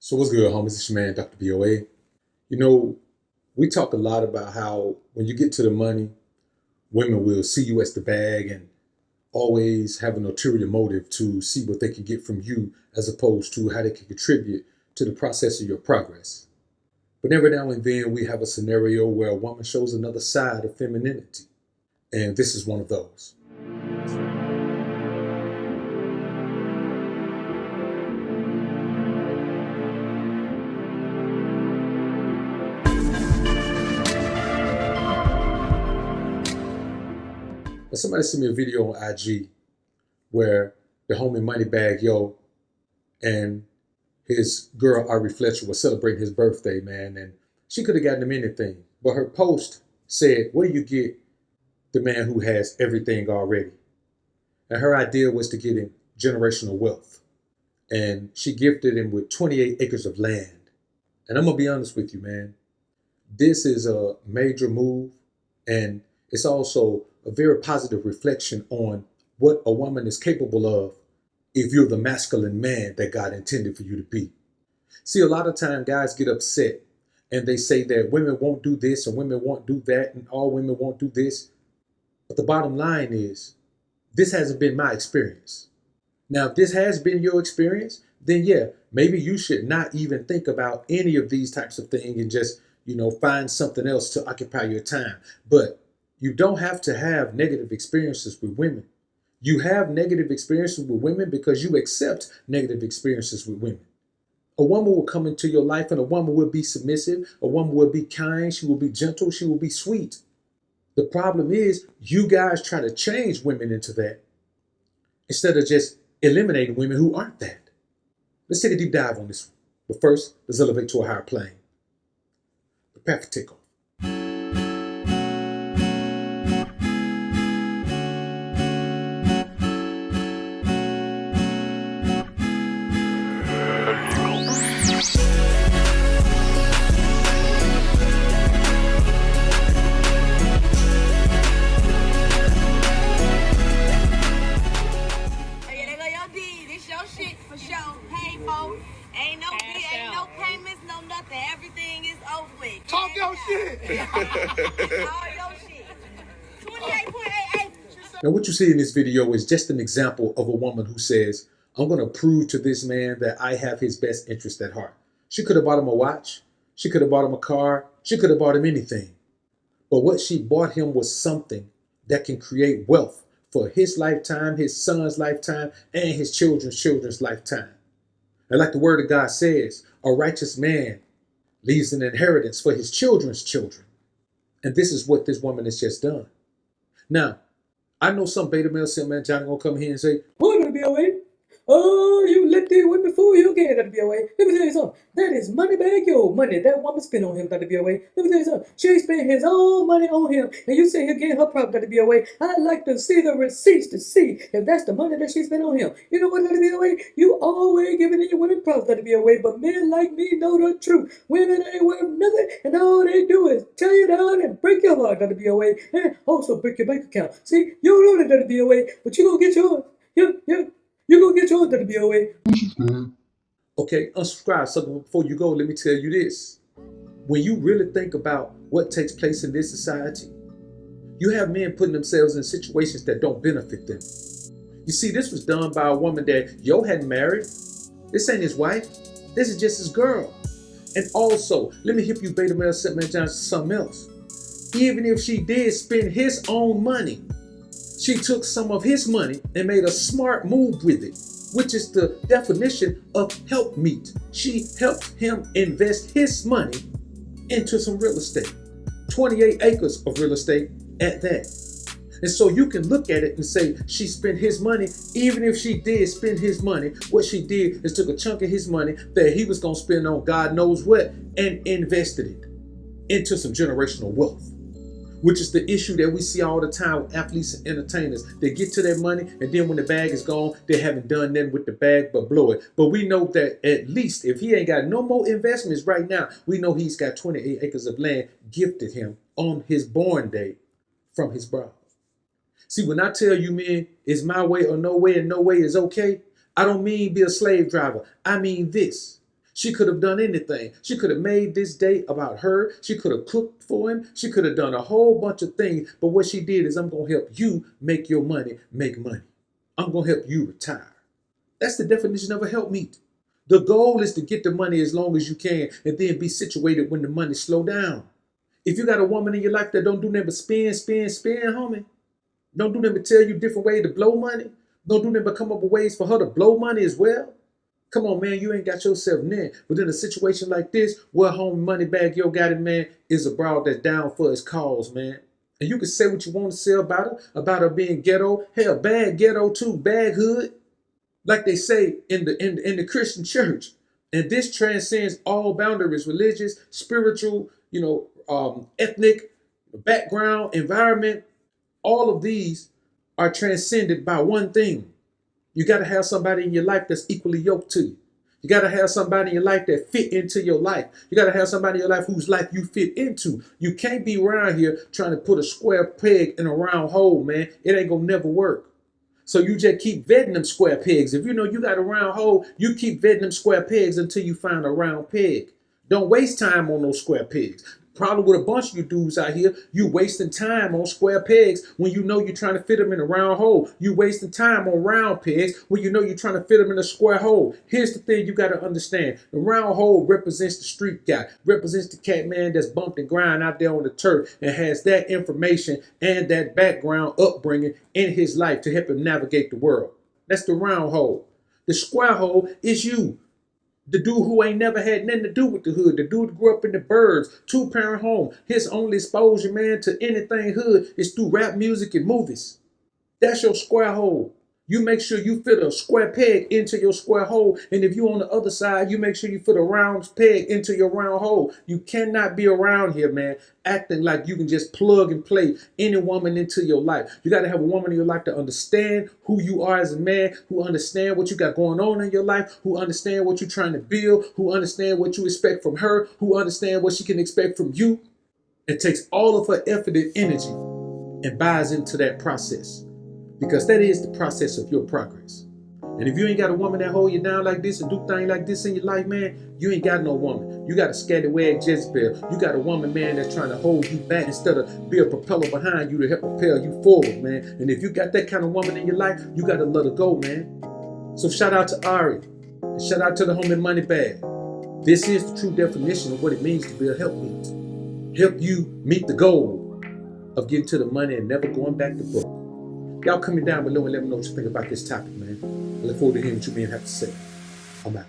So what's good, homies? It's your man, Dr. BOA. You know, we talk a lot about how when you get to the money, women will see you as the bag and always have an ulterior motive to see what they can get from you as opposed to how they can contribute to the process of your progress. But every now and then we have a scenario where a woman shows another side of femininity. And this is one of those. Now, somebody sent me a video on IG where the homie Moneybag Yo and his girl Ari Fletcher was celebrating his birthday, man, and she could have gotten him anything. But her post said, what do you get the man who has everything already? And her idea was to get him generational wealth. And she gifted him with 28 acres of land. And I'm going to be honest with you, man. This is a major move, and it's also a very positive reflection on what a woman is capable of if you're the masculine man that God intended for you to be. See, a lot of time guys get upset and they say that women won't do this and women won't do that and all women won't do this. But the bottom line is, this hasn't been my experience. Now, if this has been your experience, then yeah, maybe you should not even think about any of these types of things and just, find something else to occupy your time. But you don't have to have negative experiences with women. You have negative experiences with women because you accept negative experiences with women. A woman will come into your life and a woman will be submissive. A woman will be kind. She will be gentle. She will be sweet. The problem is you guys try to change women into that instead of just eliminating women who aren't that. Let's take a deep dive on this one. But first, let's elevate to a higher plane. Prepare for takeoff. Everything is over with. Talk your shit. All your shit. 28.8 acres. Now, what you see in this video is just an example of a woman who says, I'm going to prove to this man that I have his best interest at heart. She could have bought him a watch. She could have bought him a car. She could have bought him anything. But what she bought him was something that can create wealth for his lifetime, his son's lifetime, and his children's lifetime. And like the word of God says, a righteous man leaves an inheritance for his children's children. And this is what this woman has just done. Now, I know some beta male simp man Johnny gonna come here and say, "Boy, gonna be away. Oh, you let the women fool you again, that'll be away. Let me tell you something. That is Moneybag Yo money that woman spent on him, that'll be away. Let me tell you something. She spent his own money on him. And you say he'll get her profit, that'll be away. I'd like to see the receipts to see if that's the money that she spent on him. You know what, that'll be away? You always giving your women profit, that'll be away. But men like me know the truth. Women ain't worth nothing, and all they do is tear you down and break your heart, that'll be away. And also break your bank account. See, you don't know that that'll be away, but you gonna get yours. You gonna get yours, that'll be away. Okay, unsubscribe, sucker. Before you go, let me tell you this. When you really think about what takes place in this society, you have men putting themselves in situations that don't benefit them. You see, this was done by a woman that Yo hadn't married. This ain't his wife. This is just his girl. And also, let me hip you beta male simp man Johnson something else. Even if she did spend his own money, she took some of his money and made a smart move with it, which is the definition of help meet. She helped him invest his money into some real estate, 28 acres of real estate at that. And so you can look at it and say she spent his money. Even if she did spend his money, what she did is took a chunk of his money that he was going to spend on God knows what and invested it into some generational wealth, which is the issue that we see all the time with athletes and entertainers. They get to their money, and then when the bag is gone, they haven't done nothing with the bag but blow it. But we know that at least if he ain't got no more investments right now, we know he's got 28 acres of land gifted him on his born day from his bride. See, when I tell you, men, it's my way or no way and no way is okay, I don't mean be a slave driver. I mean this. She could have done anything. She could have made this day about her. She could have cooked for him. She could have done a whole bunch of things. But what she did is, I'm going to help you make your money make money. I'm going to help you retire. That's the definition of a helpmeet. The goal is to get the money as long as you can and then be situated when the money slow down. If you got a woman in your life that don't do nothing but spend, homie, don't do nothing but tell you different ways to blow money, don't do nothing but come up with ways for her to blow money as well, come on, man, you ain't got yourself near. But in a situation like this, where homie Moneybag Yo got it, man, is a broad that's down for his cause, man. And you can say what you want to say about her being ghetto. Hell, bad ghetto too, bad hood, like they say in the Christian church. And this transcends all boundaries, religious, spiritual, ethnic, background, environment. All of these are transcended by one thing. You got to have somebody in your life that's equally yoked to you. You got to have somebody in your life that fit into your life. You got to have somebody in your life whose life you fit into. You can't be around here trying to put a square peg in a round hole, man. It ain't going to never work. So you just keep vetting them square pegs. If you know you got a round hole, you keep vetting them square pegs until you find a round peg. Don't waste time on those square pegs. Problem with a bunch of you dudes out here, you wasting time on square pegs when you know you're trying to fit them in a round hole. You wasting time on round pegs when you know you're trying to fit them in a square hole. Here's the thing you got to understand. The round hole represents the street guy, represents the cat man that's bumped and grind out there on the turf and has that information and that background upbringing in his life to help him navigate the world. That's the round hole. The square hole is you. The dude who ain't never had nothing to do with the hood. The dude who grew up in the burbs, 2-parent home. His only exposure, man, to anything hood is through rap music and movies. That's your square hole. You make sure you fit a square peg into your square hole. And if you on the other side, you make sure you fit a round peg into your round hole. You cannot be around here, man, acting like you can just plug and play any woman into your life. You got to have a woman in your life to understand who you are as a man, who understand what you got going on in your life, who understand what you're trying to build, who understand what you expect from her, who understand what she can expect from you. It takes all of her effort and energy and buys into that process. Because that is the process of your progress. And if you ain't got a woman that hold you down like this and do things like this in your life, man, you ain't got no woman. You got a scallywag Jezebel. You got a woman, man, that's trying to hold you back instead of be a propeller behind you to help propel you forward, man. And if you got that kind of woman in your life, you got to let her go, man. So shout out to Ari. And shout out to the homie Moneybag. This is the true definition of what it means to be a helpmeet. Help you meet the goal of getting to the money and never going back to broke. Y'all comment down below and let me know what you think about this topic, man. I look forward to hearing what you men have to say. I'm out.